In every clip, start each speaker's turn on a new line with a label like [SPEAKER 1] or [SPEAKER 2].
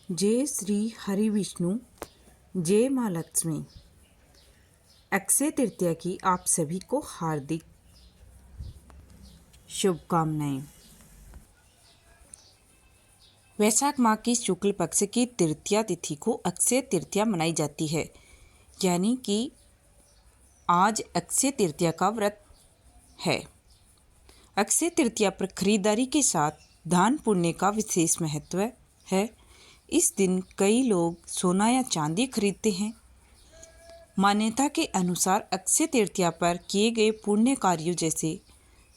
[SPEAKER 1] जय श्री हरि विष्णु, जय माँ लक्ष्मी। अक्षय तृतीया की आप सभी को हार्दिक शुभकामनाएं। वैशाख माह की शुक्ल पक्ष की तृतीया तिथि को अक्षय तृतीया मनाई जाती है, यानी कि आज अक्षय तृतीया का व्रत है। अक्षय तृतीया पर खरीदारी के साथ दान पुण्य का विशेष महत्व है। इस दिन कई लोग सोना या चांदी खरीदते हैं। मान्यता के अनुसार अक्षय तृतीया पर किए गए पुण्य कार्यों जैसे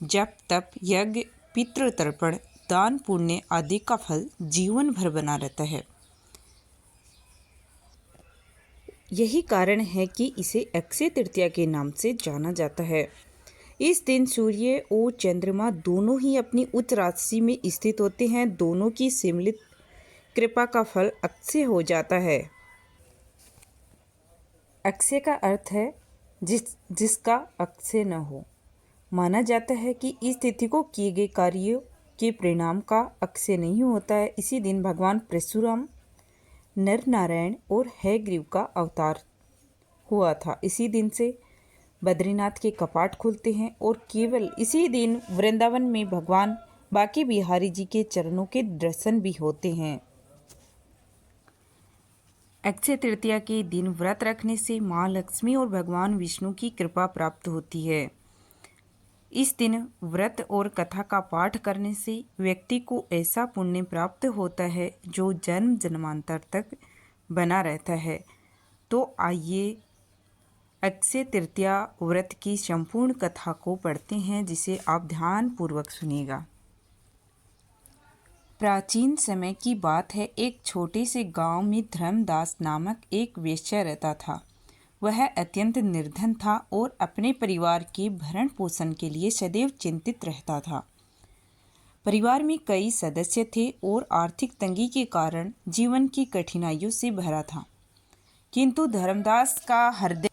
[SPEAKER 1] जप, तप, यज्ञ, पितृतर्पण, दान पुण्य आदि का फल जीवन भर बना रहता है। यही कारण है कि इसे अक्षय तृतीया के नाम से जाना जाता है। इस दिन सूर्य और चंद्रमा दोनों ही अपनी उच्च राशि में स्थित होते हैं। दोनों की सम्मिलित कृपा का फल अक्षय हो जाता है। अक्षय का अर्थ है जिसका अक्षय न हो। माना जाता है कि इस तिथि को किए गए कार्यों के परिणाम का अक्षय नहीं होता है। इसी दिन भगवान परशुराम, नर नारायण और हयग्रीव का अवतार हुआ था। इसी दिन से बद्रीनाथ के कपाट खुलते हैं और केवल इसी दिन वृंदावन में भगवान बांके बिहारी जी के चरणों के दर्शन भी होते हैं। अक्षय तृतीया के दिन व्रत रखने से माँ लक्ष्मी और भगवान विष्णु की कृपा प्राप्त होती है। इस दिन व्रत और कथा का पाठ करने से व्यक्ति को ऐसा पुण्य प्राप्त होता है जो जन्म जन्मांतर तक बना रहता है। तो आइए अक्षय तृतीया व्रत की संपूर्ण कथा को पढ़ते हैं, जिसे आप ध्यान पूर्वक सुनिएगा। प्राचीन समय की बात है। एक छोटे से गांव में धर्मदास नामक एक वेश्या रहता था। वह अत्यंत निर्धन था और अपने परिवार के भरण पोषण के लिए सदैव चिंतित रहता था। परिवार में कई सदस्य थे और आर्थिक तंगी के कारण जीवन की कठिनाइयों से भरा था। किंतु धर्मदास का हृदय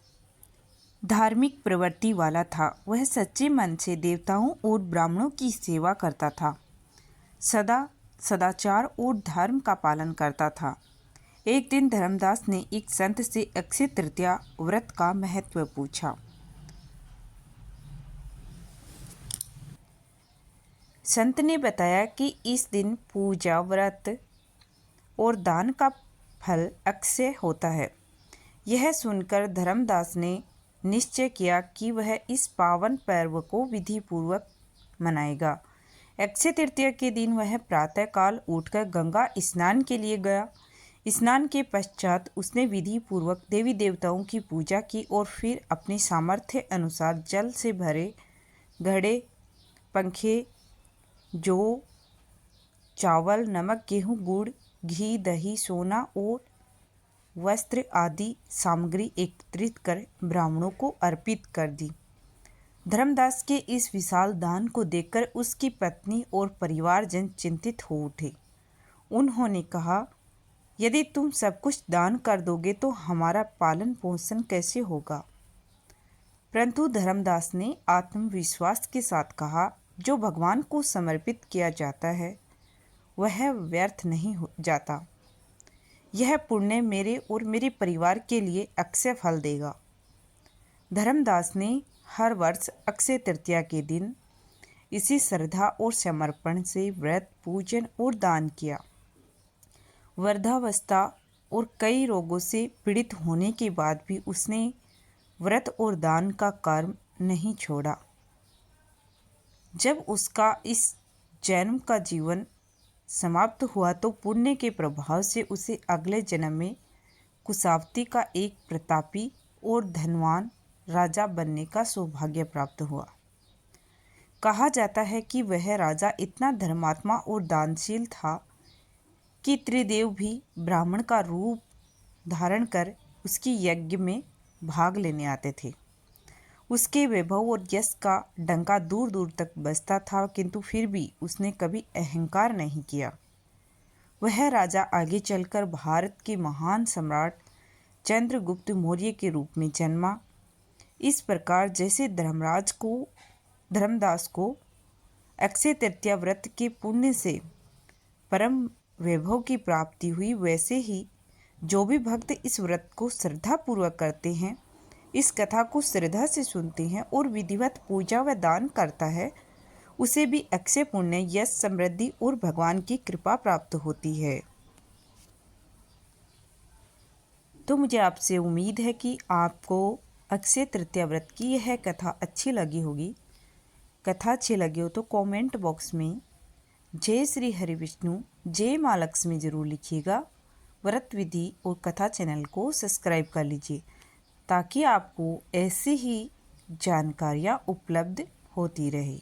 [SPEAKER 1] धार्मिक प्रवृत्ति वाला था। वह सच्चे मन से देवताओं और ब्राह्मणों की सेवा करता था, सदा सदाचार और धर्म का पालन करता था। एक दिन धर्मदास ने एक संत से अक्षय तृतीया व्रत का महत्व पूछा। संत ने बताया कि इस दिन पूजा, व्रत और दान का फल अक्षय होता है। यह सुनकर धर्मदास ने निश्चय किया कि वह इस पावन पर्व को विधि पूर्वक मनाएगा। अक्षय तृतीया के दिन वह प्रातःकाल उठकर गंगा स्नान के लिए गया। स्नान के पश्चात उसने विधि पूर्वक देवी देवताओं की पूजा की और फिर अपने सामर्थ्य अनुसार जल से भरे घड़े, पंखे, जौ, चावल, नमक, गेहूँ, गुड़, घी, दही, सोना और वस्त्र आदि सामग्री एकत्रित कर ब्राह्मणों को अर्पित कर दी। धर्मदास के इस विशाल दान को देखकर उसकी पत्नी और परिवारजन चिंतित हो उठे। उन्होंने कहा, यदि तुम सब कुछ दान कर दोगे तो हमारा पालन पोषण कैसे होगा? परंतु धर्मदास ने आत्मविश्वास के साथ कहा, जो भगवान को समर्पित किया जाता है वह व्यर्थ नहीं हो जाता। यह पुण्य मेरे और मेरे परिवार के लिए अक्षय फल देगा। धर्मदास ने हर वर्ष अक्षय तृतीया के दिन इसी श्रद्धा और समर्पण से व्रत, पूजन और दान किया। वृद्धावस्था और कई रोगों से पीड़ित होने के बाद भी उसने व्रत और दान का कर्म नहीं छोड़ा। जब उसका इस जन्म का जीवन समाप्त हुआ तो पुण्य के प्रभाव से उसे अगले जन्म में कुशावती का एक प्रतापी और धनवान राजा बनने का सौभाग्य प्राप्त हुआ। कहा जाता है कि वह राजा इतना धर्मात्मा और दानशील था कि त्रिदेव भी ब्राह्मण का रूप धारण कर उसकी यज्ञ में भाग लेने आते थे। उसके वैभव और यश का डंका दूर दूर तक बजता था, किंतु फिर भी उसने कभी अहंकार नहीं किया। वह राजा आगे चलकर भारत के महान सम्राट चंद्रगुप्त मौर्य के रूप में जन्मा। इस प्रकार जैसे धर्मदास को अक्षय तृतीया व्रत के पुण्य से परम वैभव की प्राप्ति हुई, वैसे ही जो भी भक्त इस व्रत को श्रद्धापूर्वक करते हैं, इस कथा को श्रद्धा से सुनते हैं और विधिवत पूजा व दान करता है, उसे भी अक्षय पुण्य, यश, समृद्धि और भगवान की कृपा प्राप्त होती है। तो मुझे आपसे उम्मीद है कि आपको अक्षय तृतीया व्रत की यह कथा अच्छी लगी होगी। कथा अच्छी लगी हो तो कमेंट बॉक्स में जय श्री हरि विष्णु, जय माँ लक्ष्मी जरूर लिखिएगा। व्रत विधि और कथा चैनल को सब्सक्राइब कर लीजिए ताकि आपको ऐसी ही जानकारियाँ उपलब्ध होती रहे।